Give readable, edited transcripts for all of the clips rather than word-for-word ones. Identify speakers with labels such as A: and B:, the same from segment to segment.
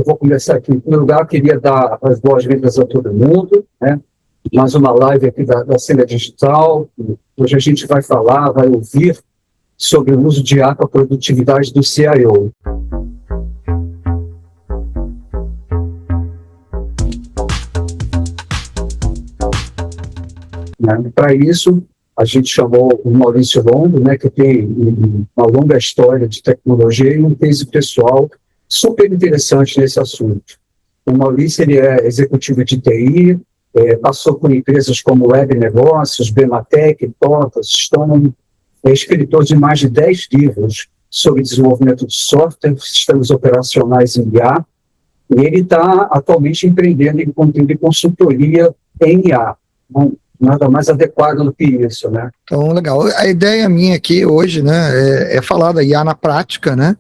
A: vou começar aqui. Em primeiro lugar, eu queria dar as boas-vindas a todo mundo, né? Mais uma live aqui da Cena Digital. Hoje a gente vai falar, vai ouvir sobre o uso de IA para a produtividade do CIO. Para isso, a gente chamou o Maurício Longo, né, que tem uma longa história de tecnologia e um case pessoal super interessante nesse assunto. O Maurício, ele é executivo de TI, passou por empresas como Web Negócios, Bematec, TOTAS, Stone, é escritor de mais de 10 livros sobre desenvolvimento de software, sistemas operacionais em IA, e ele está atualmente empreendendo em conteúdo de consultoria em IA. Bom, nada mais adequado do que isso, né?
B: Então, legal. A ideia minha aqui hoje, né, é falar da IA na prática, né?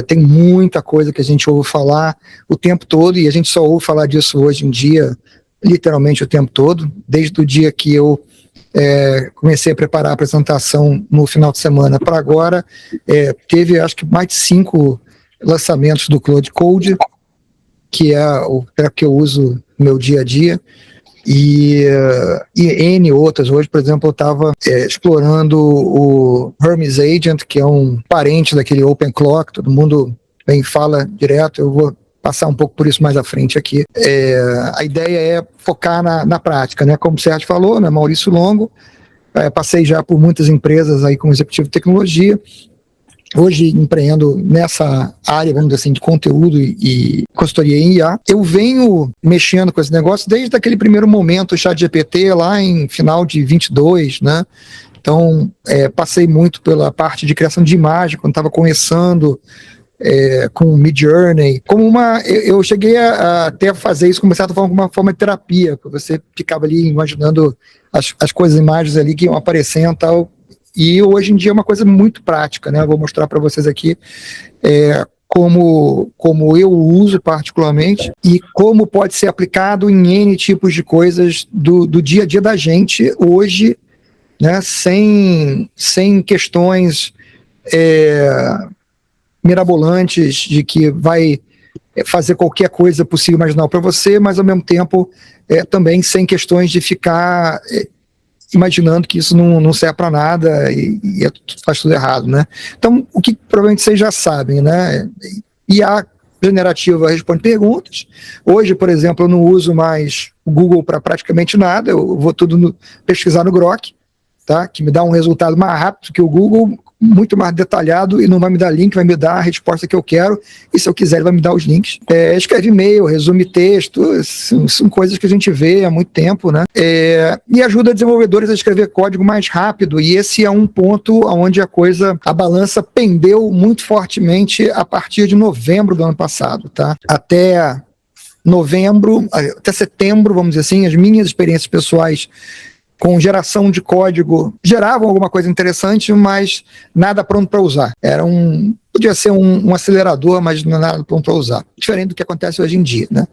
B: Tem muita coisa que a gente ouve falar o tempo todo, e a gente só ouve falar disso hoje em dia, literalmente o tempo todo, desde o dia que eu comecei a preparar a apresentação no final de semana para agora, teve acho que mais de 5 lançamentos do Claude Code, que é o que eu uso no meu dia a dia, e N outras. Hoje, por exemplo, eu estava explorando o Hermes Agent, que é um parente daquele OpenClock, todo mundo bem fala direto, eu vou passar um pouco por isso mais à frente aqui. A ideia é focar na prática, né? Como o Sérgio falou, né? Maurício Longo, passei já por muitas empresas aí como executivo de tecnologia, hoje empreendo nessa área, vamos dizer assim, de conteúdo e consultoria em IA. Eu venho mexendo com esse negócio desde aquele primeiro momento, o ChatGPT, lá em final de 22, né? Então, passei muito pela parte de criação de imagem, quando estava começando com o Midjourney. Eu cheguei a até fazer isso, começar a fazer uma forma de terapia, porque você ficava ali imaginando as coisas, imagens ali que iam aparecendo e tal. E hoje em dia é uma coisa muito prática, né? Eu vou mostrar para vocês aqui como eu uso particularmente e como pode ser aplicado em N tipos de coisas do dia a dia da gente hoje, né? Sem questões mirabolantes de que vai fazer qualquer coisa possível imaginar para você, mas ao mesmo tempo também sem questões de ficar imaginando que isso não serve para nada e faz tudo errado, né? Então, o que provavelmente vocês já sabem, né? IA generativa responde perguntas. Hoje, por exemplo, eu não uso mais o Google para praticamente nada, eu vou tudo pesquisar no Grok, tá? Que me dá um resultado mais rápido que o Google, muito mais detalhado, e não vai me dar link, vai me dar a resposta que eu quero, e se eu quiser ele vai me dar os links. Escreve e-mail, resume texto, são coisas que a gente vê há muito tempo, né? E ajuda desenvolvedores a escrever código mais rápido, e esse é um ponto onde a balança pendeu muito fortemente a partir de novembro do ano passado, tá? Até setembro, vamos dizer assim, as minhas experiências pessoais com geração de código geravam alguma coisa interessante, mas nada pronto para usar. Podia ser um acelerador, mas não nada pronto para usar. Diferente do que acontece hoje em dia, né?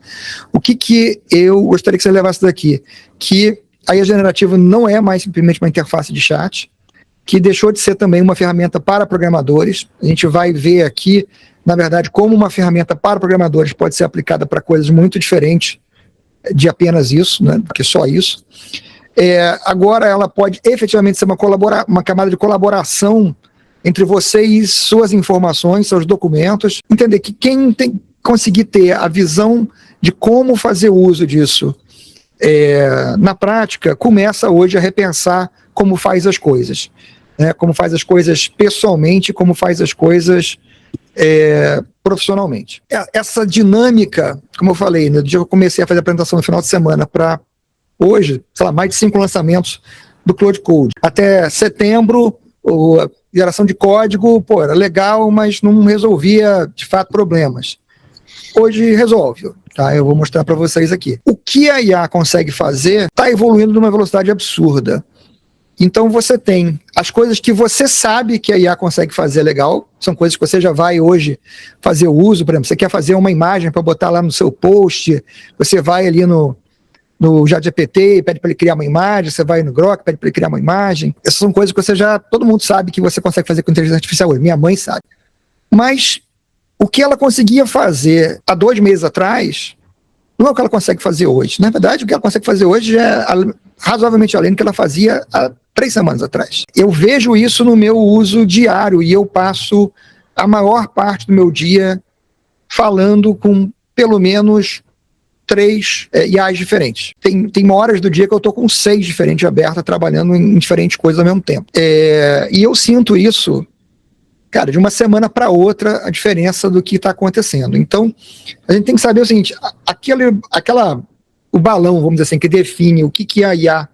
B: O que eu gostaria que você levasse daqui? Que a IA generativa não é mais simplesmente uma interface de chat, que deixou de ser também uma ferramenta para programadores. A gente vai ver aqui, na verdade, como uma ferramenta para programadores pode ser aplicada para coisas muito diferentes de apenas isso, né? Porque só isso. Agora ela pode efetivamente ser uma camada de colaboração entre você e suas informações, seus documentos. Entender que quem conseguir ter a visão de como fazer uso disso na prática, começa hoje a repensar como faz as coisas, né? Como faz as coisas pessoalmente, como faz as coisas profissionalmente. Essa dinâmica, como eu falei, no dia que eu comecei a fazer a apresentação no final de semana para hoje, sei lá, mais de 5 lançamentos do Claude Code. Até setembro, a geração de código, era legal, mas não resolvia, de fato, problemas. Hoje resolve, tá? Eu vou mostrar para vocês aqui. O que a IA consegue fazer está evoluindo numa velocidade absurda. Então você tem as coisas que você sabe que a IA consegue fazer legal, são coisas que você já vai hoje fazer uso. Por exemplo, você quer fazer uma imagem para botar lá no seu post, você vai ali no ChatGPT, pede para ele criar uma imagem, você vai no Grok, pede para ele criar uma imagem. Essas são coisas que todo mundo sabe que você consegue fazer com inteligência artificial hoje. Minha mãe sabe. Mas o que ela conseguia fazer há 2 meses atrás, não é o que ela consegue fazer hoje. Na verdade, o que ela consegue fazer hoje é razoavelmente além do que ela fazia há 3 semanas atrás. Eu vejo isso no meu uso diário e eu passo a maior parte do meu dia falando com pelo menos 3 IAs diferentes. Tem horas do dia que eu estou com 6 diferentes abertas, trabalhando em diferentes coisas ao mesmo tempo. E eu sinto isso, cara, de uma semana para outra, a diferença do que está acontecendo. Então, a gente tem que saber o seguinte, o balão, vamos dizer assim, que define o que a IA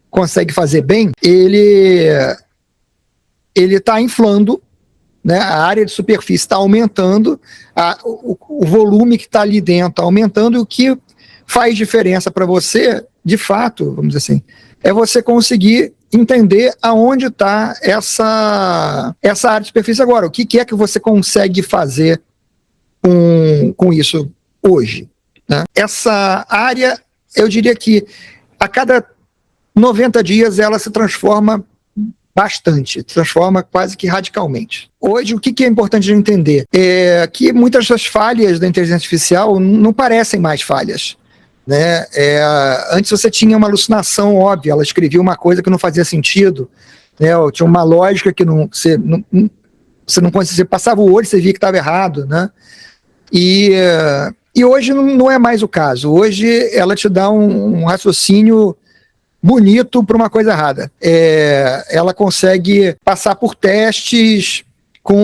B: consegue fazer bem, ele está inflando, né? A área de superfície está aumentando, o volume que está ali dentro está aumentando, e o que faz diferença para você, de fato, vamos dizer assim, é você conseguir entender aonde está essa área de superfície agora. O que é que você consegue fazer com isso hoje, né? Essa área, eu diria que a cada 90 dias ela se transforma bastante, se transforma quase que radicalmente. Hoje, o que é importante de entender é que muitas das falhas da inteligência artificial não parecem mais falhas, né? Antes você tinha uma alucinação óbvia, ela escrevia uma coisa que não fazia sentido, né? Ou tinha uma lógica que você não conseguia, você passava o olho e você via que estava errado, né? E hoje não é mais o caso. Hoje ela te dá um raciocínio bonito para uma coisa errada. Ela consegue passar por testes com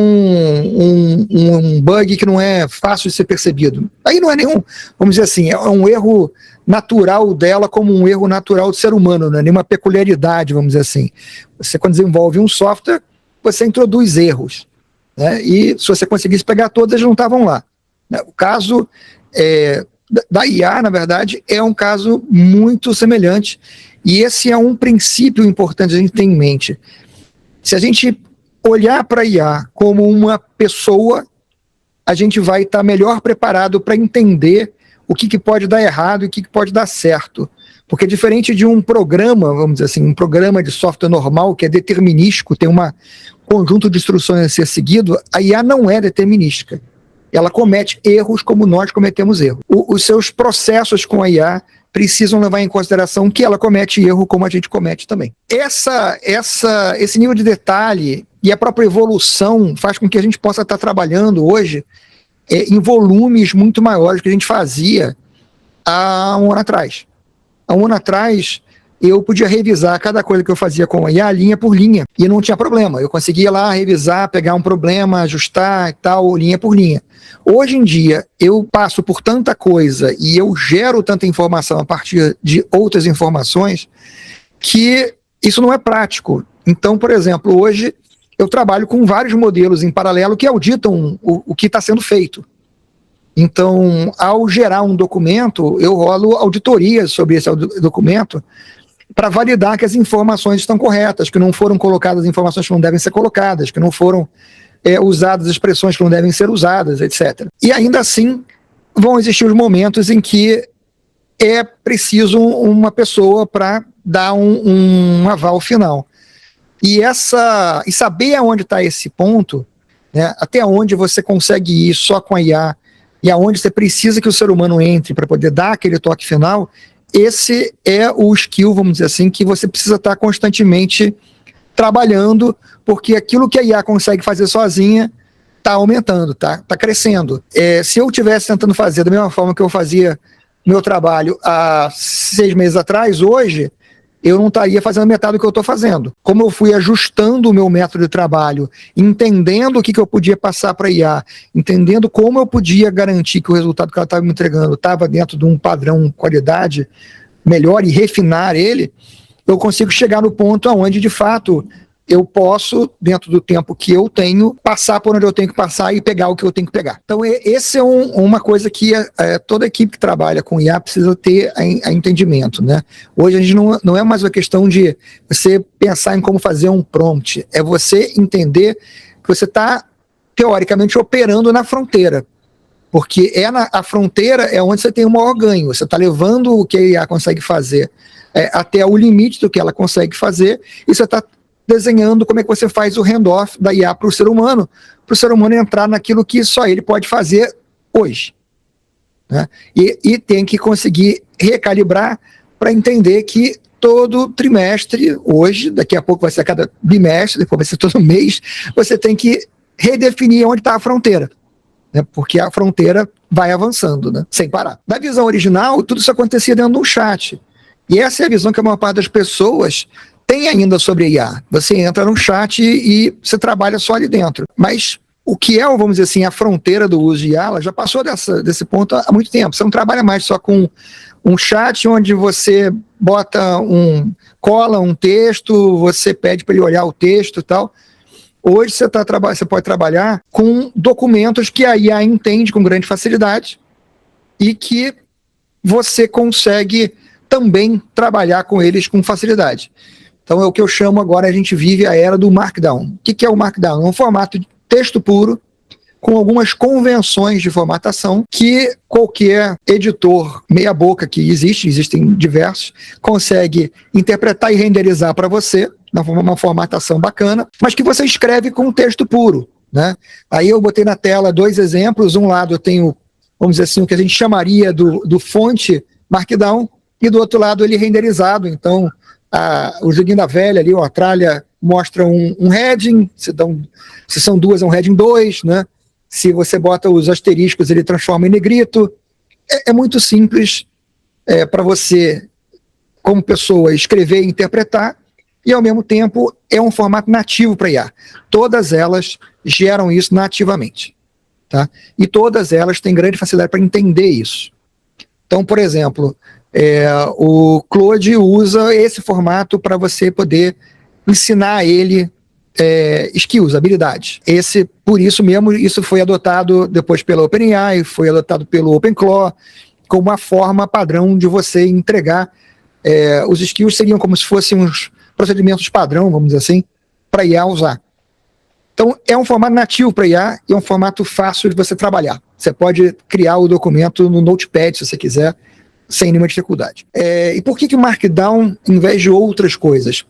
B: um bug que não é fácil de ser percebido. Aí não é nenhum, vamos dizer assim, é um erro natural dela como um erro natural do ser humano, não é nenhuma peculiaridade, vamos dizer assim. Você, quando desenvolve um software, você introduz erros, né? E se você conseguisse pegar todos, eles não estavam lá, né? O caso da IA, na verdade, é um caso muito semelhante. E esse é um princípio importante a gente ter em mente. Se a gente olhar para a IA como uma pessoa, a gente vai estar melhor preparado para entender o que pode dar errado e o que pode dar certo. Porque diferente de um programa, vamos dizer assim, um programa de software normal, que é determinístico, tem um conjunto de instruções a ser seguido, a IA não é determinística. Ela comete erros como nós cometemos erros. Os seus processos com a IA precisam levar em consideração que ela comete erro como a gente comete também. Esse nível de detalhe e a própria evolução faz com que a gente possa estar trabalhando hoje em volumes muito maiores do que a gente fazia há um ano atrás. Há um ano atrás, eu podia revisar cada coisa que eu fazia com a IA linha por linha, e não tinha problema. Eu conseguia lá revisar, pegar um problema, ajustar e tal, linha por linha. Hoje em dia, eu passo por tanta coisa e eu gero tanta informação a partir de outras informações que isso não é prático. Então, por exemplo, hoje eu trabalho com vários modelos em paralelo que auditam o que está sendo feito. Então, ao gerar um documento, eu rolo auditorias sobre esse documento para validar que as informações estão corretas, que não foram colocadas informações que não devem ser colocadas, que não foram usadas expressões que não devem ser usadas, etc. E ainda assim, vão existir os momentos em que é preciso uma pessoa para dar um aval final. E saber aonde está esse ponto, né, até onde você consegue ir só com a IA, e aonde você precisa que o ser humano entre para poder dar aquele toque final, esse é o skill, vamos dizer assim, que você precisa estar constantemente trabalhando, porque aquilo que a IA consegue fazer sozinha está aumentando, está crescendo. Se eu estivesse tentando fazer da mesma forma que eu fazia meu trabalho há 6 meses atrás, hoje eu não estaria fazendo metade do que eu estou fazendo. Como eu fui ajustando o meu método de trabalho, entendendo o que eu podia passar para a IA, entendendo como eu podia garantir que o resultado que ela estava me entregando estava dentro de um padrão qualidade melhor e refinar ele, eu consigo chegar no ponto onde, de fato, eu posso, dentro do tempo que eu tenho, passar por onde eu tenho que passar e pegar o que eu tenho que pegar. Então, esse é uma coisa que toda equipe que trabalha com IA precisa ter a entendimento, né? Hoje a gente não é mais uma questão de você pensar em como fazer um prompt, é você entender que você está, teoricamente, operando na fronteira. Porque a fronteira é onde você tem o maior ganho, você está levando o que a IA consegue fazer até o limite do que ela consegue fazer, e você está desenhando como é que você faz o handoff da IA para o ser humano entrar naquilo que só ele pode fazer hoje. Né? E tem que conseguir recalibrar para entender que todo trimestre, hoje, daqui a pouco vai ser a cada bimestre, depois vai ser todo mês, você tem que redefinir onde está a fronteira. Né? Porque a fronteira vai avançando, né? Sem parar. Na visão original, tudo isso acontecia dentro de um chat. E essa é a visão que a maior parte das pessoas tem ainda sobre IA. Você entra num chat e você trabalha só ali dentro. Mas o que é, vamos dizer assim, a fronteira do uso de IA, ela já passou desse ponto há muito tempo. Você não trabalha mais só com um chat onde você cola um texto, você pede para ele olhar o texto e tal. Hoje você pode trabalhar com documentos que a IA entende com grande facilidade e que você consegue também trabalhar com eles com facilidade. Então é o que eu chamo agora, a gente vive a era do Markdown. O que é o Markdown? É um formato de texto puro, com algumas convenções de formatação que qualquer editor meia boca que existem diversos, consegue interpretar e renderizar para você, uma formatação bacana, mas que você escreve com texto puro. Né? Aí eu botei na tela 2 exemplos, um lado eu tenho, vamos dizer assim, o que a gente chamaria do fonte Markdown, e do outro lado ele renderizado, então o joguinho da velha ali, a tralha mostra um heading, se são 2 é um heading 2, né? Se você bota os asteriscos ele transforma em negrito, é muito simples para você, como pessoa, escrever e interpretar, e ao mesmo tempo é um formato nativo para IA. Todas elas geram isso nativamente. Tá? E todas elas têm grande facilidade para entender isso. Então, por exemplo, o Claude usa esse formato para você poder ensinar ele skills, habilidades. Por isso mesmo, isso foi adotado depois pela OpenAI, foi adotado pelo OpenClaw, como uma forma padrão de você entregar. Os skills seriam como se fossem uns procedimentos padrão, vamos dizer assim, para IA usar. Então, é um formato nativo para IA e é um formato fácil de você trabalhar. Você pode criar o documento no Notepad, se você quiser, sem nenhuma dificuldade. E por que o Markdown, em vez de outras coisas?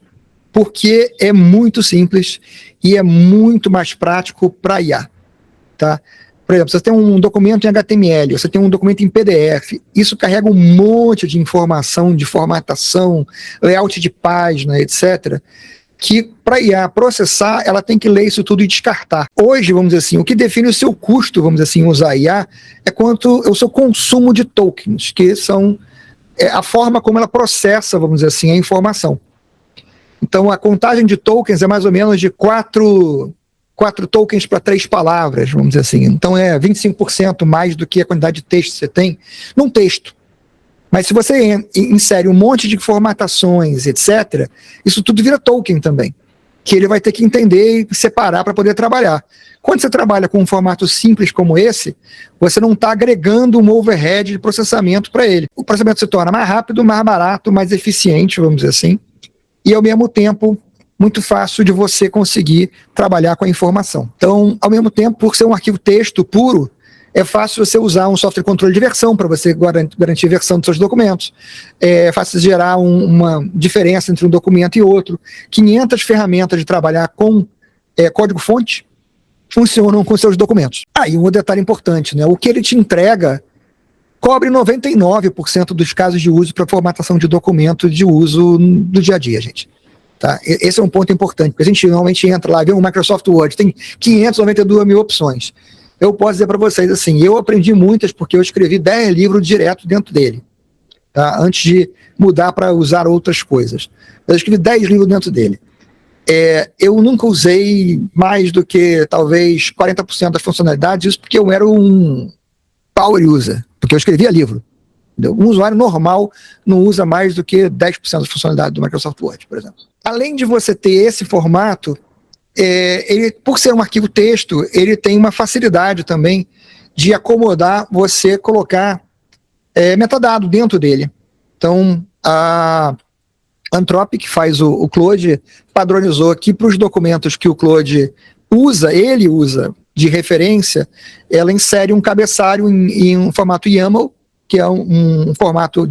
B: Porque é muito simples e é muito mais prático para IA. Tá? Por exemplo, você tem um documento em HTML, você tem um documento em PDF, isso carrega um monte de informação, de formatação, layout de página, etc., que para a IA processar, ela tem que ler isso tudo e descartar. Hoje, vamos dizer assim, o que define o seu custo, vamos dizer assim, usar a IA, é quanto o seu consumo de tokens, que são a forma como ela processa, vamos dizer assim, a informação. Então, a contagem de tokens é mais ou menos de 4 tokens para 3 palavras, vamos dizer assim. Então, é 25% mais do que a quantidade de texto que você tem num texto. Mas se você insere um monte de formatações, etc., isso tudo vira token também, que ele vai ter que entender e separar para poder trabalhar. Quando você trabalha com um formato simples como esse, você não está agregando um overhead de processamento para ele. O processamento se torna mais rápido, mais barato, mais eficiente, vamos dizer assim, e ao mesmo tempo muito fácil de você conseguir trabalhar com a informação. Então, ao mesmo tempo, por ser um arquivo texto puro, é fácil você usar um software de controle de versão para você garantir a versão dos seus documentos. É fácil gerar uma diferença entre um documento e outro. 500 ferramentas de trabalhar com código-fonte funcionam com seus documentos. E um detalhe importante, né? O que ele te entrega cobre 99% dos casos de uso para formatação de documento de uso do dia a dia, gente. Tá? Esse é um ponto importante, porque a gente normalmente entra lá, vê um Microsoft Word, tem 592 mil opções. Eu posso dizer para vocês assim, eu aprendi muitas porque eu escrevi 10 livros direto dentro dele, tá? Antes de mudar para usar outras coisas. Eu escrevi 10 livros dentro dele. Eu nunca usei mais do que talvez 40% das funcionalidades, isso porque eu era um power user, porque eu escrevia livro. Entendeu? Um usuário normal não usa mais do que 10% das funcionalidades do Microsoft Word, por exemplo. Além de você ter esse formato, ele, por ser um arquivo texto, ele tem uma facilidade também de acomodar você colocar metadado dentro dele. Então, a Anthropic, que faz o Claude, padronizou aqui para os documentos que o Claude ele usa de referência, ela insere um cabeçalho em um formato YAML, que é um formato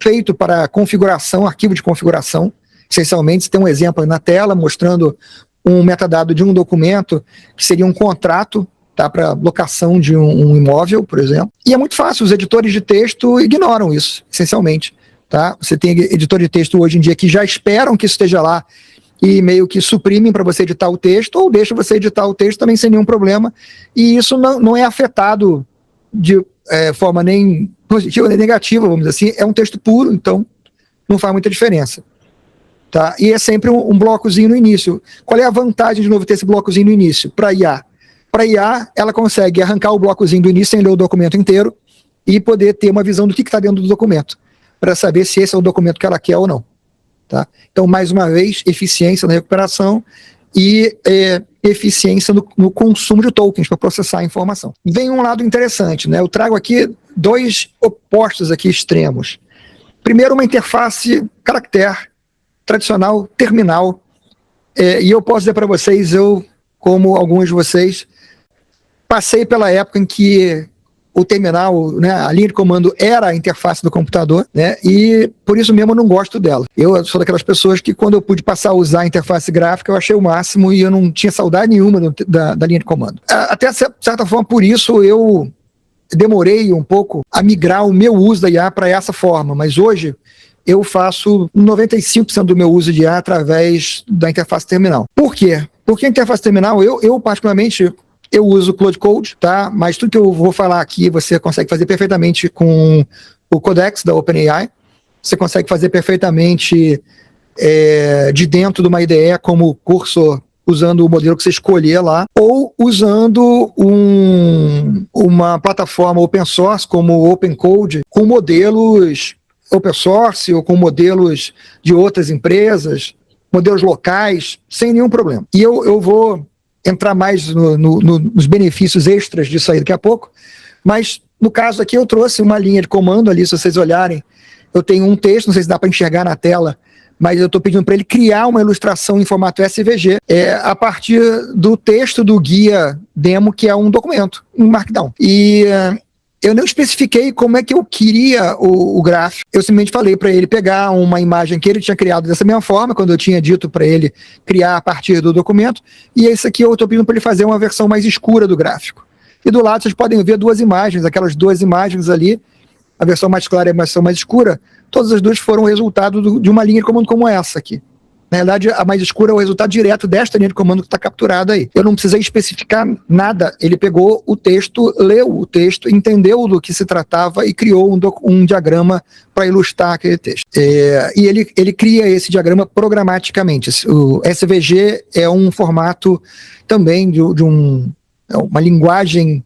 B: feito para configuração, arquivo de configuração. Essencialmente, você tem um exemplo aí na tela mostrando um metadado de um documento que seria um contrato, tá, para locação de um imóvel, por exemplo. E é muito fácil, os editores de texto ignoram isso, essencialmente. Tá? Você tem editor de texto hoje em dia que já esperam que isso esteja lá e meio que suprimem para você editar o texto, ou deixam você editar o texto também sem nenhum problema, e isso não é afetado de forma nem positiva nem negativa, vamos dizer assim, é um texto puro, então não faz muita diferença. Tá? E é sempre um blocozinho no início. Qual é a vantagem, de novo, ter esse blocozinho no início? Para IA. Para IA, ela consegue arrancar o blocozinho do início sem ler o documento inteiro e poder ter uma visão do que está dentro do documento, para saber se esse é o documento que ela quer ou não. Tá? Então, mais uma vez, eficiência na recuperação e eficiência no consumo de tokens para processar a informação. Vem um lado interessante, né? Eu trago aqui dois opostos aqui extremos. Primeiro, uma interface caractere tradicional, terminal, e eu posso dizer para vocês, eu, como alguns de vocês, passei pela época em que o terminal, né, a linha de comando era a interface do computador, né, e por isso mesmo eu não gosto dela. Eu sou daquelas pessoas que quando eu pude passar a usar a interface gráfica, eu achei o máximo e eu não tinha saudade nenhuma da linha de comando. Até de certa forma, por isso eu demorei um pouco a migrar o meu uso da IA para essa forma, mas hoje eu faço 95% do meu uso de IA através da interface terminal. Por quê? Porque a interface terminal, eu particularmente, eu uso Cloud Code, tá? Mas tudo que eu vou falar aqui você consegue fazer perfeitamente com o Codex da OpenAI. Você consegue fazer perfeitamente de dentro de uma IDE como cursor, usando o modelo que você escolher lá, ou usando uma plataforma open source como o OpenCode, com modelos open source ou com modelos de outras empresas, modelos locais, sem nenhum problema. E eu vou entrar mais nos benefícios extras disso aí daqui a pouco, mas no caso aqui eu trouxe uma linha de comando ali, se vocês olharem, eu tenho um texto, não sei se dá para enxergar na tela, mas eu estou pedindo para ele criar uma ilustração em formato SVG a partir do texto do guia demo, que é um documento, um Markdown. E eu não especifiquei como é que eu queria o gráfico. Eu simplesmente falei para ele pegar uma imagem que ele tinha criado dessa mesma forma, quando eu tinha dito para ele criar a partir do documento, e esse aqui eu estou pedindo para ele fazer uma versão mais escura do gráfico. E do lado vocês podem ver duas imagens, aquelas duas imagens ali, a versão mais clara e a versão mais escura, todas as duas foram resultado de uma linha de comando como essa aqui. Na verdade, a mais escura é o resultado direto desta linha de comando que está capturada aí. Eu não precisei especificar nada. Ele pegou o texto, leu o texto, entendeu do que se tratava e criou um diagrama para ilustrar aquele texto. E ele cria esse diagrama programaticamente. O SVG é um formato também de uma linguagem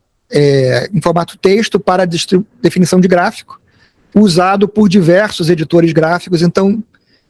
B: em formato texto para definição de gráfico, usado por diversos editores gráficos. Então,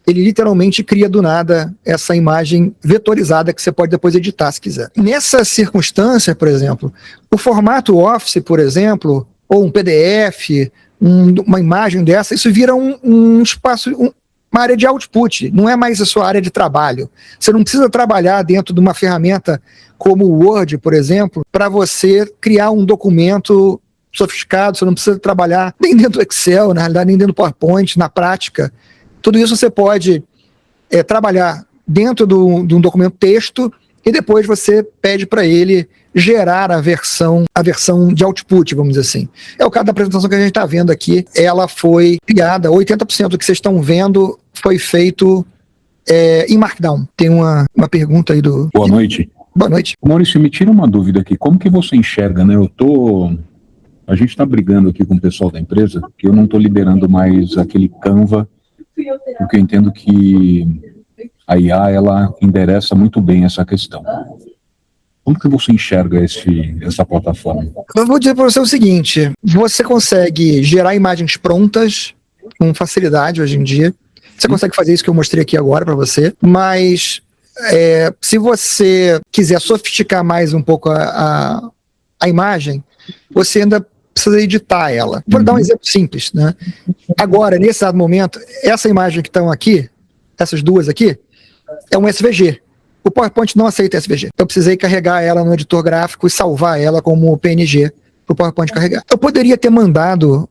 B: ele literalmente cria do nada essa imagem vetorizada que você pode depois editar se quiser. Nessa circunstância, por exemplo, o formato Office, por exemplo, ou um PDF, uma imagem dessa, isso vira um espaço, uma área de output, não é mais a sua área de trabalho. Você não precisa trabalhar dentro de uma ferramenta como o Word, por exemplo, para você criar um documento sofisticado. Você não precisa trabalhar nem dentro do Excel, na realidade, nem dentro do PowerPoint, na prática. Tudo isso você pode trabalhar dentro de um documento texto e depois você pede para ele gerar a versão de output, vamos dizer assim. É o caso da apresentação que a gente está vendo aqui. Ela foi criada, 80% do que vocês estão vendo foi feito em Markdown. Tem uma pergunta aí do...
C: Boa noite.
B: Boa noite.
C: Maurício, me tira uma dúvida aqui. Como que você enxerga, né? A gente está brigando aqui com o pessoal da empresa, que eu não estou liberando mais aquele Canva, porque eu entendo que a IA, ela endereça muito bem essa questão. Como que você enxerga essa plataforma?
B: Eu vou dizer para você o seguinte, você consegue gerar imagens prontas com facilidade hoje em dia. Você consegue fazer isso que eu mostrei aqui agora para você, mas se você quiser sofisticar mais um pouco a imagem, você ainda precisa editar ela. Vou dar um exemplo simples, né? Agora, nesse exato momento, essa imagem que estão aqui, essas duas aqui, é um SVG. O PowerPoint não aceita SVG. Eu precisei carregar ela no editor gráfico e salvar ela como PNG para o PowerPoint carregar. Eu poderia ter mandado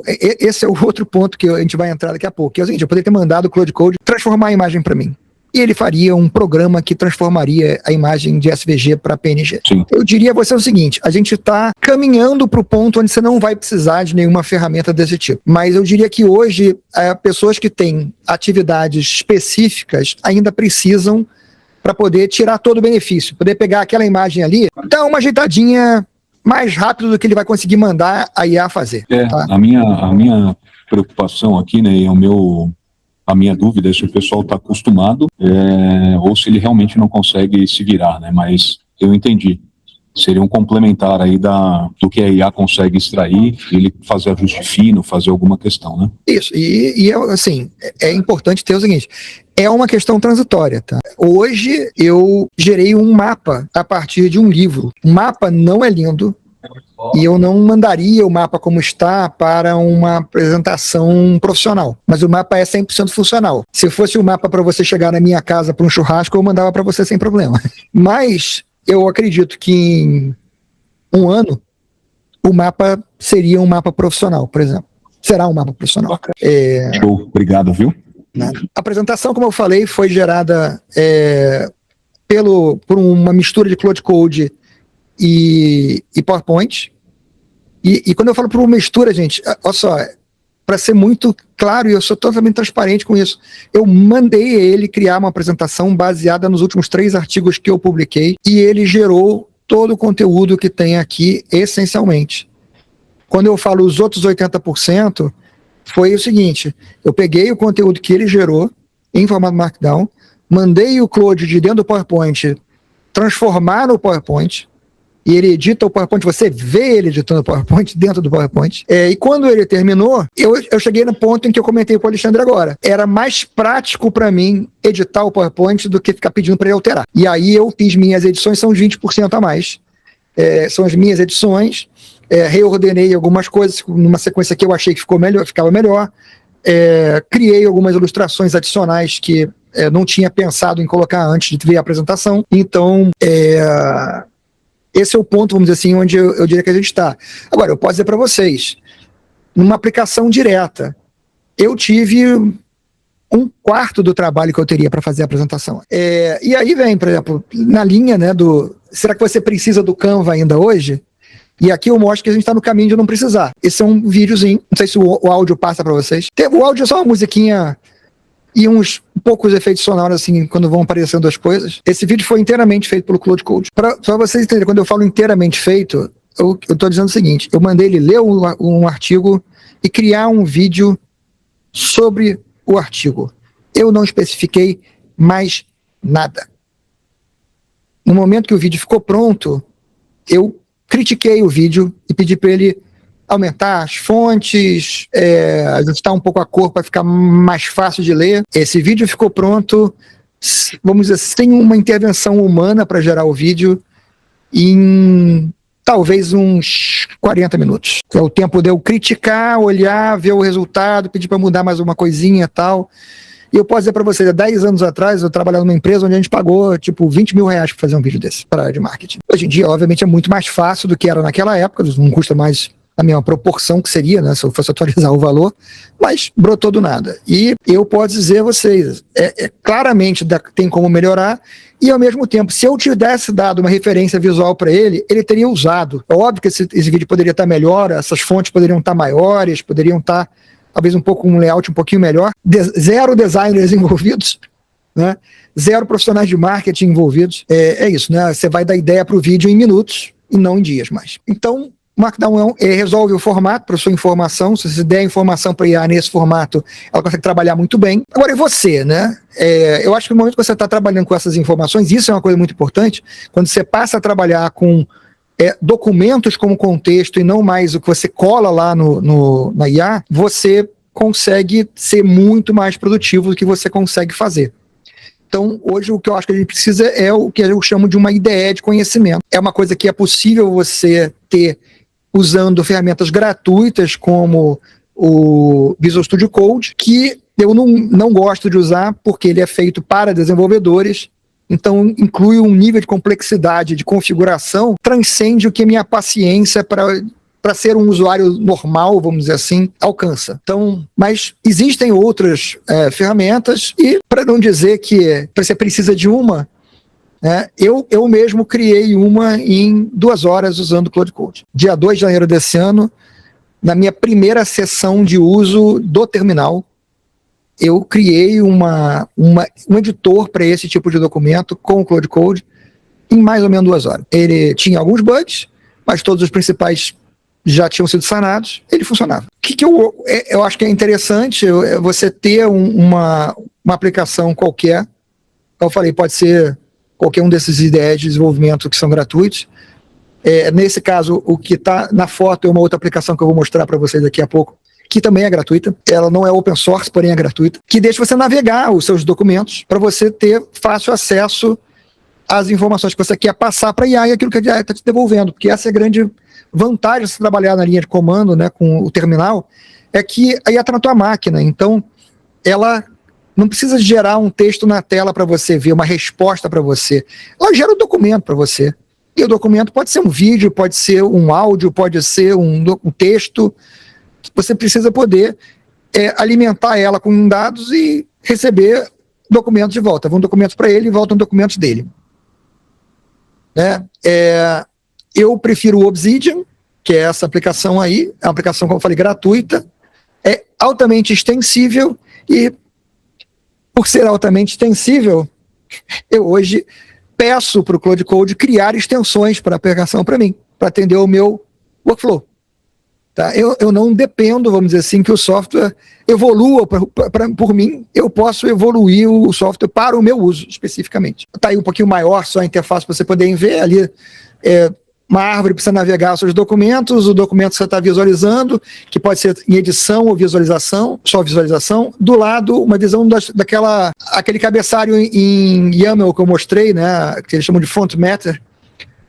B: esse é o outro ponto que a gente vai entrar daqui a pouco, que é o seguinte, eu poderia ter mandado o Claude Code transformar a imagem para mim. E ele faria um programa que transformaria a imagem de SVG para PNG.
C: Sim.
B: Eu diria a você o seguinte, a gente está caminhando para o ponto onde você não vai precisar de nenhuma ferramenta desse tipo. Mas eu diria que hoje, pessoas que têm atividades específicas ainda precisam para poder tirar todo o benefício. Poder pegar aquela imagem ali, dar uma ajeitadinha mais rápido do que ele vai conseguir mandar a IA fazer. Tá?
C: A minha preocupação aqui, né, e a minha dúvida é se o pessoal está acostumado ou se ele realmente não consegue se virar, né? Mas eu entendi. Seria um complementar aí do que a IA consegue extrair, ele fazer ajuste fino, fazer alguma questão, né?
B: Isso, e assim, é importante ter o seguinte, é uma questão transitória, tá? Hoje eu gerei um mapa a partir de um livro. O mapa não é lindo, e eu não mandaria o mapa como está para uma apresentação profissional. Mas o mapa é 100% funcional. Se fosse o mapa para você chegar na minha casa para um churrasco, eu mandava para você sem problema. Mas eu acredito que em um ano, o mapa seria um mapa profissional, por exemplo. Será um mapa profissional.
C: Show, obrigado, viu?
B: A apresentação, como eu falei, foi gerada por uma mistura de Claude Code e PowerPoint. E quando eu falo por uma mistura, gente, olha só, para ser muito claro, e eu sou totalmente transparente com isso, eu mandei ele criar uma apresentação baseada nos últimos 3 artigos que eu publiquei, e ele gerou todo o conteúdo que tem aqui, essencialmente. Quando eu falo os outros 80%, foi o seguinte, eu peguei o conteúdo que ele gerou, em formato Markdown, mandei o Claude de dentro do PowerPoint transformar no PowerPoint, e ele edita o PowerPoint, você vê ele editando o PowerPoint dentro do PowerPoint. E quando ele terminou, eu cheguei no ponto em que eu comentei com o Alexandre agora. Era mais prático para mim editar o PowerPoint do que ficar pedindo para ele alterar. E aí eu fiz minhas edições, são uns 20% a mais. São as minhas edições. Reordenei algumas coisas numa sequência que eu achei que ficava melhor. Criei algumas ilustrações adicionais que não tinha pensado em colocar antes de ver a apresentação. Então, esse é o ponto, vamos dizer assim, onde eu diria que a gente está. Agora, eu posso dizer para vocês, numa aplicação direta, eu tive 1/4 do trabalho que eu teria para fazer a apresentação. E aí vem, por exemplo, na linha, né, será que você precisa do Canva ainda hoje? E aqui eu mostro que a gente está no caminho de não precisar. Esse é um videozinho, não sei se o áudio passa para vocês. O áudio é só uma musiquinha e uns poucos efeitos sonoros, assim, quando vão aparecendo as coisas. Esse vídeo foi inteiramente feito pelo Claude Code. Para vocês entenderem, quando eu falo inteiramente feito, eu estou dizendo o seguinte, eu mandei ele ler um artigo e criar um vídeo sobre o artigo. Eu não especifiquei mais nada. No momento que o vídeo ficou pronto, eu critiquei o vídeo e pedi para ele aumentar as fontes, ajustar um pouco a cor para ficar mais fácil de ler. Esse vídeo ficou pronto, vamos dizer, sem uma intervenção humana para gerar o vídeo, em talvez uns 40 minutos. É o tempo de eu criticar, olhar, ver o resultado, pedir para mudar mais uma coisinha e tal. E eu posso dizer para vocês, há 10 anos atrás, eu trabalhava numa empresa onde a gente pagou, tipo, 20 mil reais para fazer um vídeo desse, para a área de marketing. Hoje em dia, obviamente, é muito mais fácil do que era naquela época, não custa mais a mesma proporção que seria, né, se eu fosse atualizar o valor, mas brotou do nada. E eu posso dizer a vocês, claramente tem como melhorar, e ao mesmo tempo, se eu tivesse dado uma referência visual para ele teria usado. É óbvio que esse vídeo poderia estar melhor, essas fontes poderiam estar maiores, poderiam estar talvez um layout um pouquinho melhor, 0 designers envolvidos, né? 0 profissionais de marketing envolvidos, é isso, né? Você vai dar ideia para o vídeo em minutos e não em dias mais. Então, o Markdown resolve o formato para sua informação, se você der a informação para IA nesse formato, ela consegue trabalhar muito bem. Agora, e você, né? Eu acho que no momento que você está trabalhando com essas informações, isso é uma coisa muito importante, quando você passa a trabalhar com documentos como contexto e não mais o que você cola lá na IA, você consegue ser muito mais produtivo do que você consegue fazer. Então, hoje o que eu acho que a gente precisa é o que eu chamo de uma IDE de conhecimento. É uma coisa que é possível você ter usando ferramentas gratuitas como o Visual Studio Code, que eu não gosto de usar porque ele é feito para desenvolvedores Então, inclui um nível de complexidade de configuração, transcende o que a minha paciência para ser um usuário normal, vamos dizer assim, alcança. Então, mas existem outras ferramentas, e para não dizer que você precisa de uma, eu mesmo criei uma em 2 horas usando o Cloud Code. Dia 2 de janeiro desse ano, na minha primeira sessão de uso do terminal, eu criei um editor para esse tipo de documento com o Cloud Code em mais ou menos 2 horas. Ele tinha alguns bugs, mas todos os principais já tinham sido sanados, ele funcionava. O que eu acho que é interessante é você ter uma aplicação qualquer, como eu falei, pode ser qualquer um desses IDEs de desenvolvimento que são gratuitos. Nesse caso, o que está na foto é uma outra aplicação que eu vou mostrar para vocês daqui a pouco, que também é gratuita. Ela não é open source, porém é gratuita, que deixa você navegar os seus documentos para você ter fácil acesso às informações que você quer passar para a IA e aquilo que a IA está te devolvendo, porque essa é a grande vantagem de você trabalhar na linha de comando, com o terminal, é que a IA está na tua máquina, então ela não precisa gerar um texto na tela para você ver, uma resposta para você. Ela gera um documento para você. E o documento pode ser um vídeo, pode ser um áudio, pode ser um texto. Você precisa poder alimentar ela com dados e receber documentos de volta. Vão documentos para ele e voltam documentos dele. Eu prefiro o Obsidian, que é essa aplicação aí. É uma aplicação, como eu falei, gratuita. É altamente extensível e, por ser altamente extensível, eu hoje peço para o Cloud Code criar extensões para a aplicação para mim, para atender o meu workflow. Tá? Eu não dependo, vamos dizer assim, que o software evolua por mim, eu posso evoluir o software para o meu uso, especificamente. Está aí um pouquinho maior só a interface para você poder ver ali, uma árvore para você navegar os seus documentos, o documento que você está visualizando, que pode ser em edição ou visualização, só visualização. Do lado, uma visão aquele cabeçalho em YAML que eu mostrei, que eles chamam de font matter,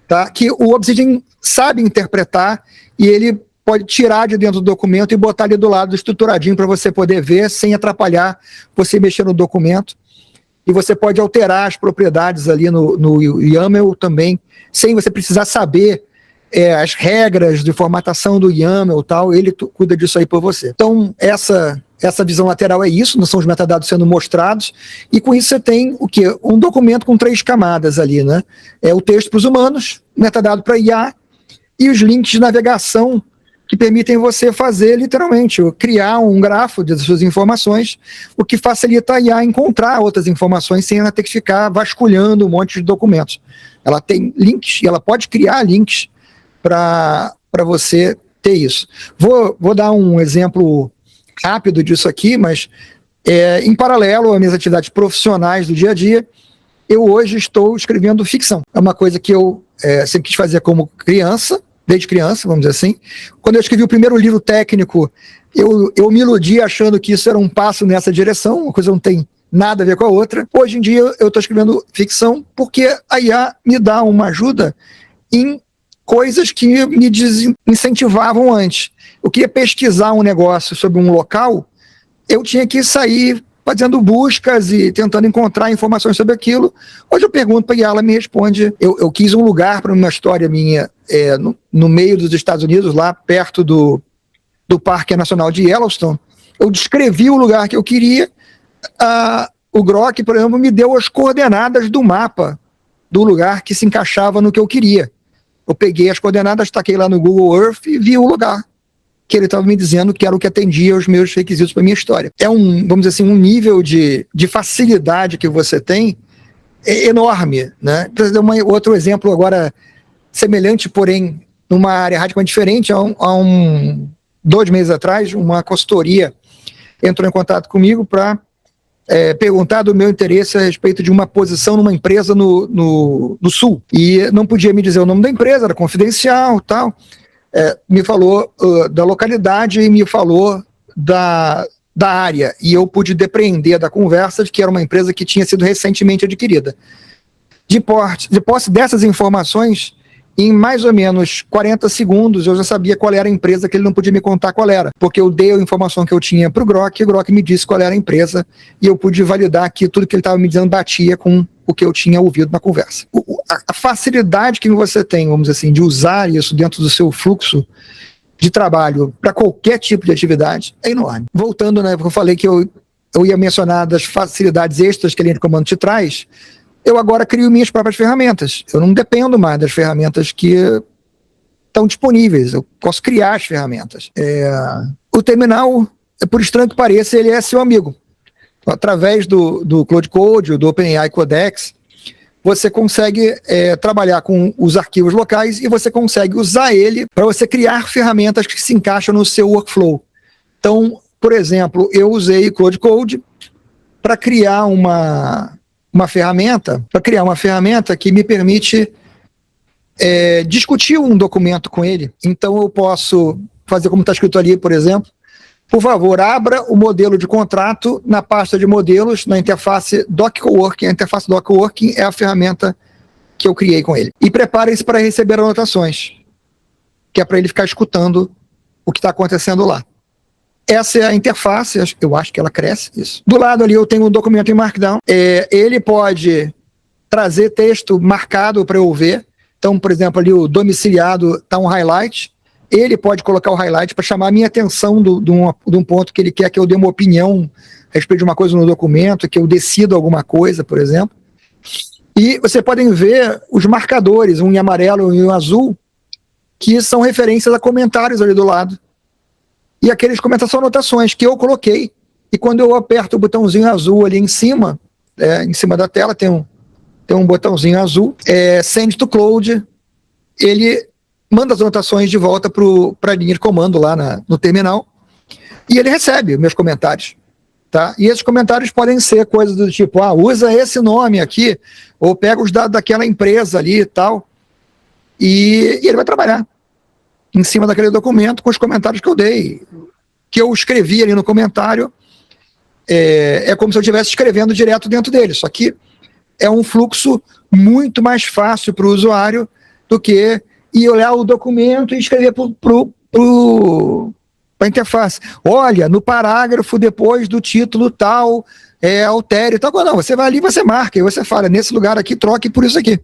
B: tá? Que o Obsidian sabe interpretar e ele pode tirar de dentro do documento e botar ali do lado estruturadinho para você poder ver sem atrapalhar você mexer no documento. E você pode alterar as propriedades ali no YAML também, sem você precisar saber as regras de formatação do YAML e tal, ele cuida disso aí por você. Então, essa visão lateral é isso, não são os metadados sendo mostrados, e com isso você tem o quê? Um documento com 3 camadas ali, É o texto para os humanos, metadado para IA, e os links de navegação que permitem você fazer, literalmente, criar um grafo das suas informações, o que facilita a IA encontrar outras informações sem ela ter que ficar vasculhando um monte de documentos. Ela tem links e ela pode criar links para você ter isso. Vou dar um exemplo rápido disso aqui, mas em paralelo às minhas atividades profissionais do dia a dia, eu hoje estou escrevendo ficção. É uma coisa que eu sempre quis fazer como criança, desde criança, vamos dizer assim. Quando eu escrevi o primeiro livro técnico, eu me iludi achando que isso era um passo nessa direção, uma coisa não tem nada a ver com a outra. Hoje em dia eu estou escrevendo ficção porque a IA me dá uma ajuda em coisas que me desincentivavam antes. Eu queria pesquisar um negócio sobre um local, eu tinha que sair fazendo buscas e tentando encontrar informações sobre aquilo. Hoje eu pergunto para a IA, ela me responde. Eu quis um lugar para uma história minha no meio dos Estados Unidos, lá perto do Parque Nacional de Yellowstone. Eu descrevi o lugar que eu queria. O Grok, por exemplo, me deu as coordenadas do mapa do lugar que se encaixava no que eu queria. Eu peguei as coordenadas, taquei lá no Google Earth e vi o lugar que ele estava me dizendo que era o que atendia aos meus requisitos para minha história. Vamos dizer assim, um nível de facilidade que você tem enorme, Para dar outro exemplo agora semelhante, porém numa área radicalmente diferente, há 2 meses atrás, uma consultoria entrou em contato comigo para perguntar do meu interesse a respeito de uma posição numa empresa no Sul. E não podia me dizer o nome da empresa, era confidencial e tal. Me falou da localidade e me falou da área. E eu pude depreender da conversa de que era uma empresa que tinha sido recentemente adquirida. De posse dessas informações, em mais ou menos 40 segundos, eu já sabia qual era a empresa, que ele não podia me contar qual era, porque eu dei a informação que eu tinha para o Grok, e o Grok me disse qual era a empresa, e eu pude validar que tudo que ele estava me dizendo batia com o que eu tinha ouvido na conversa. A facilidade que você tem, vamos dizer assim, de usar isso dentro do seu fluxo de trabalho para qualquer tipo de atividade é enorme. Voltando, né, porque eu falei que eu ia mencionar das facilidades extras que a linha de comando te traz, eu agora crio minhas próprias ferramentas. Eu não dependo mais das ferramentas que estão disponíveis. Eu posso criar as ferramentas. O terminal, por estranho que pareça, ele é seu amigo. Através do Cloud Code, do OpenAI Codex, você consegue trabalhar com os arquivos locais e você consegue usar ele para você criar ferramentas que se encaixam no seu workflow. Então, por exemplo, eu usei Cloud Code para criar uma ferramenta que me permite discutir um documento com ele. Então, eu posso fazer como está escrito ali, por exemplo. Por favor, abra o modelo de contrato na pasta de modelos, na interface Doc Coworking. A interface Doc Coworking é a ferramenta que eu criei com ele. E prepare-se para receber anotações, que é para ele ficar escutando o que está acontecendo lá. Essa é a interface, eu acho que ela cresce, isso. Do lado ali eu tenho um documento em Markdown. Ele pode trazer texto marcado para eu ver. Então, por exemplo, ali o domiciliado está um highlight. Ele pode colocar o highlight para chamar a minha atenção de um ponto que ele quer que eu dê uma opinião a respeito de uma coisa no documento, que eu decida alguma coisa, por exemplo. E vocês podem ver os marcadores, um em amarelo e um em azul, que são referências a comentários ali do lado. E aqueles comentários são anotações que eu coloquei. E quando eu aperto o botãozinho azul ali em cima da tela, tem um botãozinho azul, Send to Cloud, ele manda as anotações de volta para a linha de comando lá no terminal, e ele recebe meus comentários. Tá? E esses comentários podem ser coisas do tipo, usa esse nome aqui, ou pega os dados daquela empresa ali e tal, e ele vai trabalhar em cima daquele documento com os comentários que eu dei, que eu escrevi ali no comentário. É como se eu estivesse escrevendo direto dentro dele, só que é um fluxo muito mais fácil para o usuário do que ir olhar o documento e escrever para a interface. Olha, no parágrafo depois do título tal, altere tal. Não, você vai ali, você marca, e você fala, nesse lugar aqui, troque por isso aqui.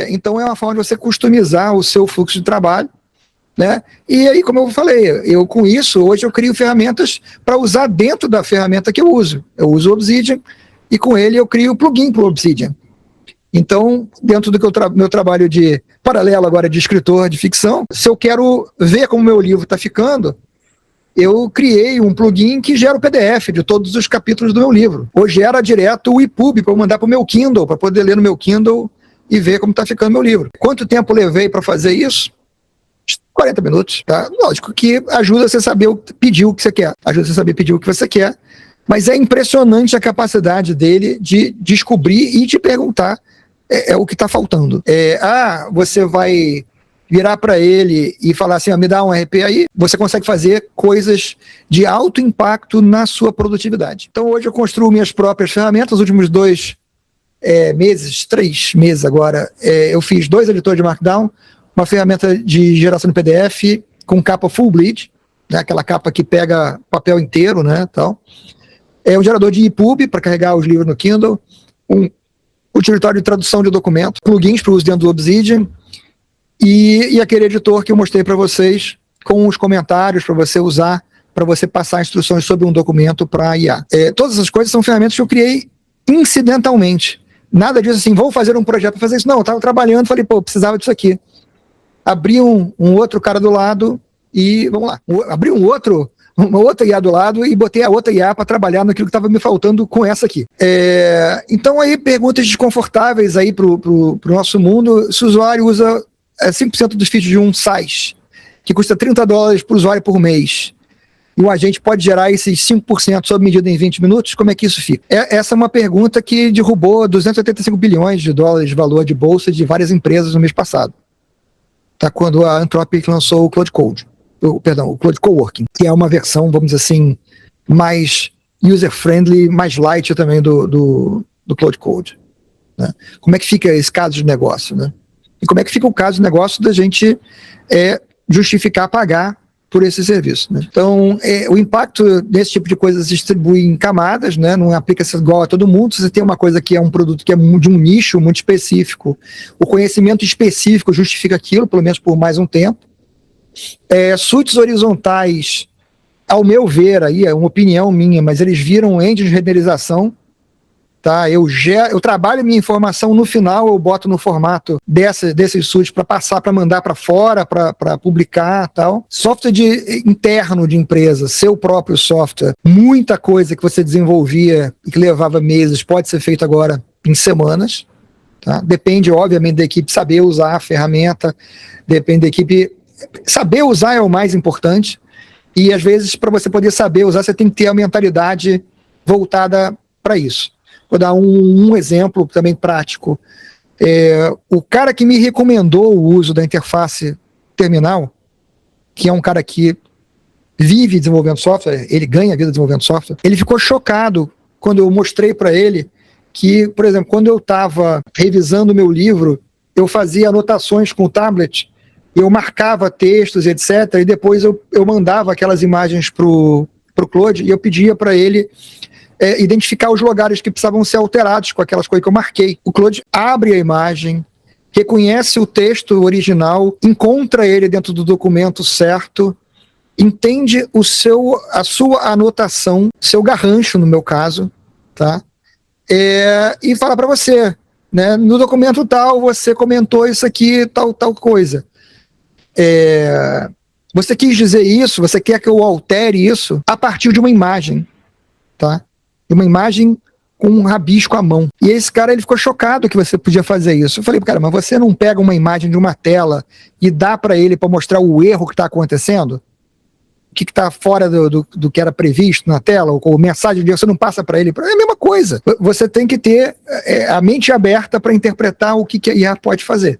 B: Então é uma forma de você customizar o seu fluxo de trabalho, né? E aí, como eu falei, com isso, hoje eu crio ferramentas para usar dentro da ferramenta que eu uso. Eu uso o Obsidian, e com ele eu crio o plugin para o Obsidian. Então, dentro do meu trabalho de paralelo agora de escritor de ficção, se eu quero ver como meu livro está ficando, eu criei um plugin que gera o PDF de todos os capítulos do meu livro. Ou gera direto o EPUB para eu mandar para o meu Kindle, para poder ler no meu Kindle e ver como está ficando meu livro. Quanto tempo levei para fazer isso? 40 minutos. Tá? Lógico que ajuda você a saber pedir o que você quer. Ajuda você a saber pedir o que você quer. Mas é impressionante a capacidade dele de descobrir e te perguntar o que está faltando. Você vai virar para ele e falar assim, me dá um RP aí, você consegue fazer coisas de alto impacto na sua produtividade. Então hoje eu construo minhas próprias ferramentas. Nos últimos 3 meses agora, eu fiz 2 editores de Markdown, uma ferramenta de geração de PDF com capa full bleed, né, aquela capa que pega papel inteiro, né, tal. Um gerador de EPUB para carregar os livros no Kindle, um utilitário de tradução de documentos, plugins para uso dentro do Obsidian e aquele editor que eu mostrei para vocês com os comentários para você usar, para você passar instruções sobre um documento para IA. Todas essas coisas são ferramentas que eu criei incidentalmente. Nada disso assim, vou fazer um projeto para fazer isso. Não, eu estava trabalhando, falei, precisava disso aqui. Abri um outro cara do lado e, vamos lá, abri uma outra IA do lado e botei a outra IA para trabalhar naquilo que estava me faltando com essa aqui. Então aí perguntas desconfortáveis aí pro nosso mundo. Se o usuário usa 5% dos features de um SaaS, que custa $30 para o usuário por mês, e o agente pode gerar esses 5% sob medida em 20 minutos, como é que isso fica? Essa é uma pergunta que derrubou $285 bilhões de valor de bolsa de várias empresas no mês passado. Tá, quando a Anthropic lançou o Cloud Code. O Cloud Coworking, que é uma versão, vamos dizer assim, mais user-friendly, mais light também do Cloud Code. Né? Como é que fica esse caso de negócio? Né? E como é que fica o caso de negócio da gente justificar pagar por esse serviço, né? Então, o impacto desse tipo de coisa se distribui em camadas, né? Não aplica-se igual a todo mundo. Se você tem uma coisa que é um produto que é de um nicho muito específico, o conhecimento específico justifica aquilo, pelo menos por mais um tempo. Suítes horizontais, ao meu ver, aí é uma opinião minha, mas eles viram engine de renderização. Tá, eu trabalho minha informação no final, eu boto no formato desses suítes para passar, para mandar para fora, para publicar, tal. Software interno de empresa, seu próprio software, muita coisa que você desenvolvia e que levava meses pode ser feito agora em semanas. Tá? Depende, obviamente, da equipe saber usar a ferramenta, depende da equipe. Saber usar é o mais importante, e às vezes, para você poder saber usar, você tem que ter a mentalidade voltada para isso. Vou dar um exemplo também prático. O cara que me recomendou o uso da interface terminal, que é um cara que vive desenvolvendo software, ele ganha vida desenvolvendo software, ele ficou chocado quando eu mostrei para ele que, por exemplo, quando eu estava revisando o meu livro, eu fazia anotações com o tablet, eu marcava textos, etc., e depois eu mandava aquelas imagens para o Claude e eu pedia para ele identificar os lugares que precisavam ser alterados com aquelas coisas que eu marquei. O Claude abre a imagem, reconhece o texto original, encontra ele dentro do documento certo, entende a sua anotação, seu garrancho, no meu caso, tá? E fala para você, né? No documento tal, você comentou isso aqui, tal coisa. Você quis dizer isso, você quer que eu altere isso a partir de uma imagem, tá? Uma imagem com um rabisco à mão. E esse cara, ele ficou chocado que você podia fazer isso. Eu falei, cara, mas você não pega uma imagem de uma tela e dá para ele para mostrar o erro que está acontecendo? O que está fora do que era previsto na tela? Ou mensagem de você não passa para ele? É a mesma coisa. Você tem que ter a mente aberta para interpretar o que a IA pode fazer.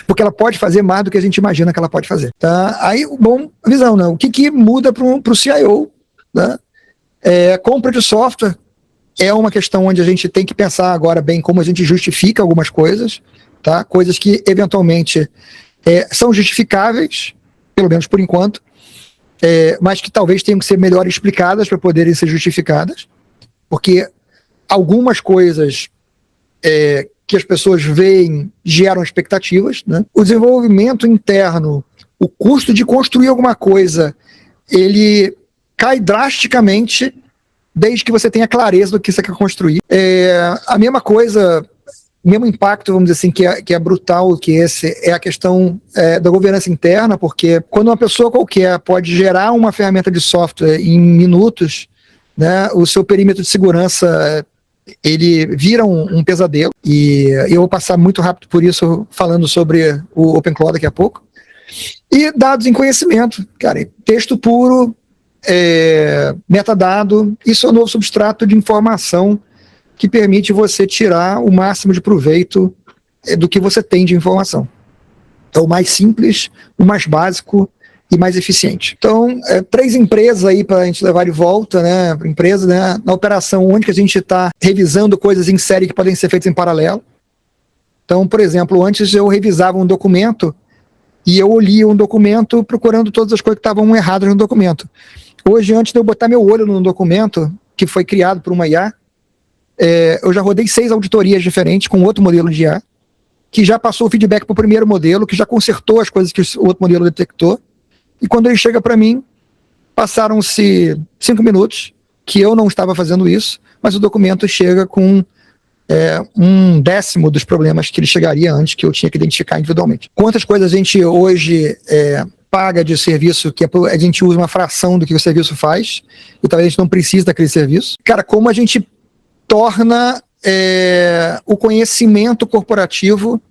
B: Porque ela pode fazer mais do que a gente imagina que ela pode fazer. Tá? Aí, bom, visão, né? O que muda para o CIO, né? Compra de software é uma questão onde a gente tem que pensar agora bem como a gente justifica algumas coisas, tá? Coisas que eventualmente são justificáveis, pelo menos por enquanto, mas que talvez tenham que ser melhor explicadas para poderem ser justificadas, porque algumas coisas que as pessoas veem geram expectativas, né? O desenvolvimento interno, o custo de construir alguma coisa, ele cai drasticamente desde que você tenha clareza do que você quer construir. A mesma coisa, o mesmo impacto, vamos dizer assim, que é brutal, que esse é a questão da governança interna, porque quando uma pessoa qualquer pode gerar uma ferramenta de software em minutos, né, o seu perímetro de segurança ele vira um pesadelo, e eu vou passar muito rápido por isso falando sobre o OpenClaw daqui a pouco. E dados em conhecimento, cara, texto puro, metadado, isso é um novo substrato de informação que permite você tirar o máximo de proveito do que você tem de informação. É o mais simples, o mais básico e mais eficiente. Então, 3 empresas aí para a gente levar de volta, né, empresa, né, na operação onde que a gente está revisando coisas em série que podem ser feitas em paralelo. Então, por exemplo, antes eu revisava um documento e eu lia um documento procurando todas as coisas que estavam erradas no documento. Hoje, antes de eu botar meu olho num documento que foi criado por uma IA, eu já rodei 6 auditorias diferentes com outro modelo de IA, que já passou o feedback para o primeiro modelo, que já consertou as coisas que o outro modelo detectou, e quando ele chega para mim, passaram-se 5 minutos, que eu não estava fazendo isso, mas o documento chega com 1/10 dos problemas que ele chegaria antes, que eu tinha que identificar individualmente. Quantas coisas a gente hoje paga de serviço, que a gente usa uma fração do que o serviço faz, e talvez a gente não precise daquele serviço. Cara, como a gente torna o conhecimento corporativo,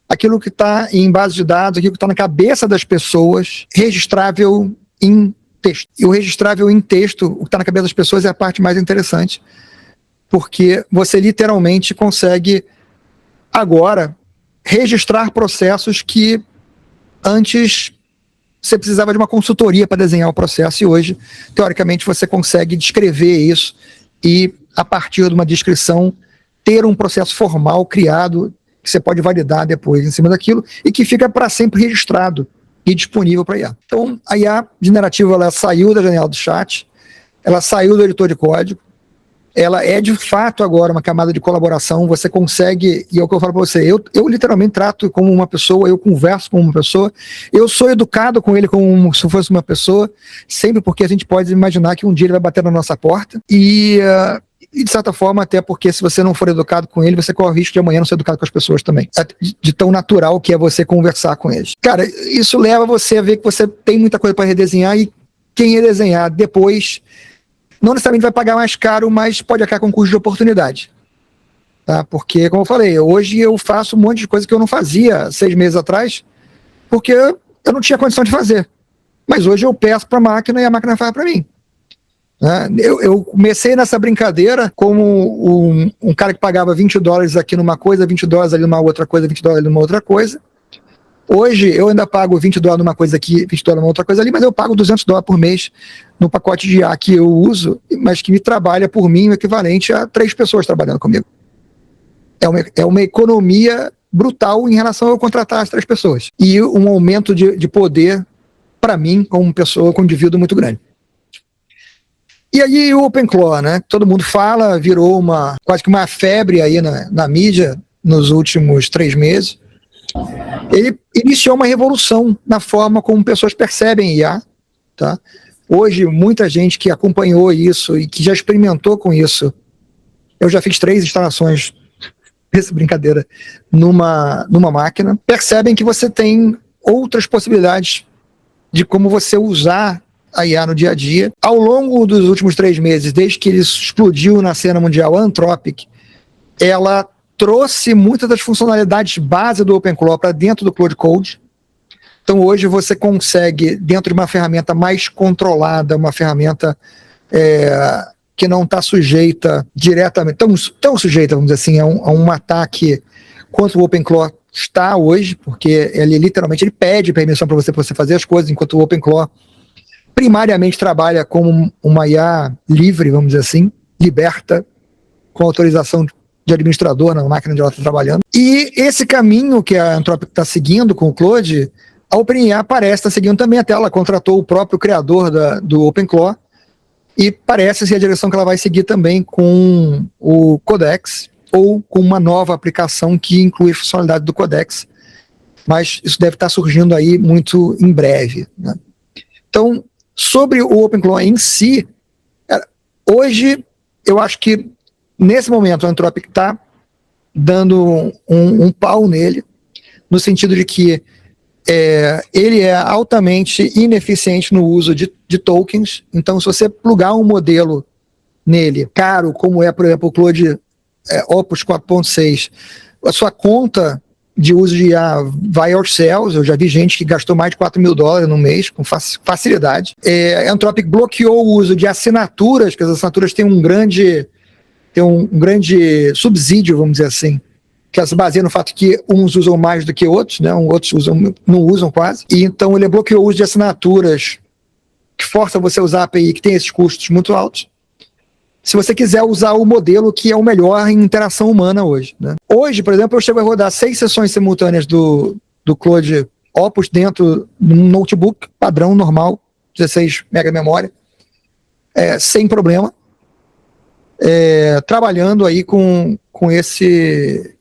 B: aquilo que está em base de dados, aquilo que está na cabeça das pessoas, registrável em texto. E o registrável em texto, o que está na cabeça das pessoas, é a parte mais interessante, porque você literalmente consegue agora registrar processos que antes você precisava de uma consultoria para desenhar o processo, e hoje, teoricamente, você consegue descrever isso e, a partir de uma descrição, ter um processo formal criado que você pode validar depois em cima daquilo e que fica para sempre registrado e disponível para IA. Então, a IA generativa, ela saiu da janela do chat, ela saiu do editor de código, ela é de fato agora uma camada de colaboração, você consegue, e é o que eu falo para você, eu literalmente trato como uma pessoa, eu converso com uma pessoa, eu sou educado com ele como se fosse uma pessoa, sempre porque a gente pode imaginar que um dia ele vai bater na nossa porta, e de certa forma, até porque se você não for educado com ele, você corre o risco de amanhã não ser educado com as pessoas também. De tão natural que é você conversar com eles. Cara, isso leva você a ver que você tem muita coisa para redesenhar e quem redesenhar depois não necessariamente vai pagar mais caro, mas pode acabar com custo de oportunidade. Tá? Porque, como eu falei, hoje eu faço um monte de coisa que eu não fazia 6 meses atrás, porque eu não tinha condição de fazer. Mas hoje eu peço para a máquina e a máquina faz para mim. Eu comecei nessa brincadeira como um cara que pagava $20 aqui numa coisa, $20 ali numa outra coisa, $20 ali numa outra coisa. Hoje eu ainda pago $20 numa coisa aqui, $20 numa outra coisa ali, mas eu pago $200 por mês no pacote de IA que eu uso, mas que me trabalha por mim o equivalente a 3 pessoas trabalhando comigo. É uma economia brutal em relação a eu contratar as 3 pessoas. E um aumento de poder para mim, como pessoa, como indivíduo, muito grande. E aí o OpenClaw, né? Todo mundo fala, virou quase que uma febre aí na mídia nos últimos 3 meses. Ele iniciou uma revolução na forma como pessoas percebem IA, tá? Hoje, muita gente que acompanhou isso e que já experimentou com isso, eu já fiz 3 instalações dessa brincadeira numa máquina, percebem que você tem outras possibilidades de como você usar a IA no dia a dia. Ao longo dos últimos 3 meses, desde que ele explodiu na cena mundial, a Anthropic, ela trouxe muitas das funcionalidades base do OpenClaw para dentro do Claude Code. Então hoje você consegue, dentro de uma ferramenta mais controlada, uma ferramenta que não está sujeita diretamente, tão sujeita, vamos dizer assim, a um ataque quanto o OpenClaw está hoje, porque ele literalmente pede permissão para você fazer as coisas, enquanto o OpenClaw primariamente trabalha como uma IA livre, vamos dizer assim, liberta, com autorização de administrador na máquina onde ela está trabalhando. E esse caminho que a Anthropic está seguindo com o Claude, a OpenIA parece estar seguindo também, até ela contratou o próprio criador do OpenClaw, e parece ser a direção que ela vai seguir também com o Codex, ou com uma nova aplicação que inclui a funcionalidade do Codex, mas isso deve estar surgindo aí muito em breve, né? Então, sobre o OpenClaw em si, hoje eu acho que nesse momento a Anthropic está dando um pau nele, no sentido de que ele é altamente ineficiente no uso de tokens. Então, se você plugar um modelo nele, caro, como por exemplo, o Claude Opus 4.6, a sua conta de uso de IA vai aos céus. Eu já vi gente que gastou mais de $4.000 no mês, com facilidade. A Anthropic bloqueou o uso de assinaturas, porque as assinaturas têm um grande subsídio, vamos dizer assim, que se baseia no fato que uns usam mais do que outros, né? Outros não usam quase. E então ele bloqueou o uso de assinaturas que força você a usar a API, que tem esses custos muito altos, se você quiser usar o modelo que é o melhor em interação humana hoje, né? Hoje, por exemplo, eu chego a rodar 6 sessões simultâneas do Claude Opus dentro de um notebook padrão, normal, 16 MB de memória, sem problema, trabalhando aí com esses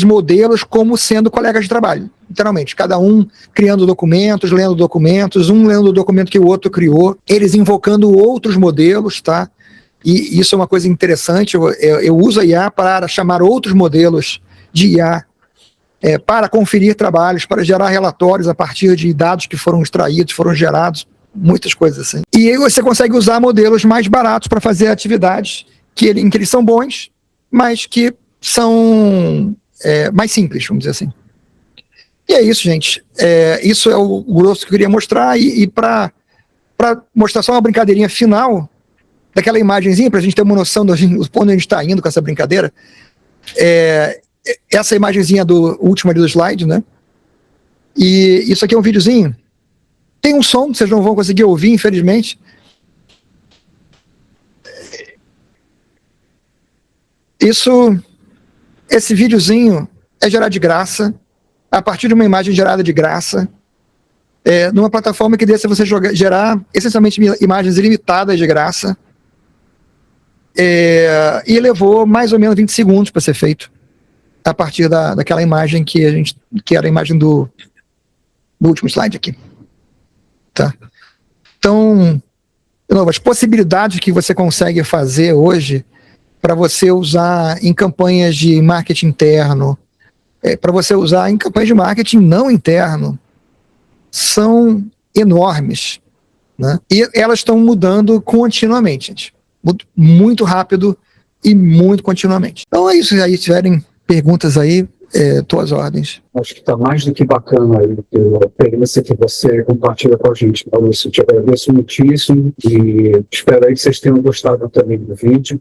B: modelos como sendo colegas de trabalho, literalmente, cada um criando documentos, lendo documentos, um lendo o documento que o outro criou, eles invocando outros modelos, tá? E isso é uma coisa interessante. Eu uso a IA para chamar outros modelos de IA, para conferir trabalhos, para gerar relatórios a partir de dados que foram extraídos, foram gerados, muitas coisas assim. E aí você consegue usar modelos mais baratos para fazer atividades em que eles são bons, mas que são mais simples, vamos dizer assim. E é isso, gente. Isso é o grosso que eu queria mostrar. E para mostrar só uma brincadeirinha final daquela imagenzinha, para a gente ter uma noção de onde a gente está indo com essa brincadeira, essa imagenzinha do último ali do slide, né? E isso aqui é um videozinho. Tem um som que vocês não vão conseguir ouvir, infelizmente. Esse videozinho é gerado de graça. a partir de uma imagem gerada de graça, numa plataforma que deixa você gerar essencialmente imagens ilimitadas de graça, e levou mais ou menos 20 segundos para ser feito, a partir daquela imagem que era a imagem do último slide aqui. Tá? Então, de novo, as possibilidades que você consegue fazer hoje para você usar em campanhas de marketing interno, para você usar em campanhas de marketing não interno, são enormes, né? E elas estão mudando continuamente, gente. Muito rápido e muito continuamente. Então é isso. Se aí tiverem perguntas aí, tuas ordens.
A: Acho que está mais do que bacana aí a experiência que você compartilha com a gente, Maurício. Te agradeço muitíssimo e espero aí que vocês tenham gostado também do vídeo.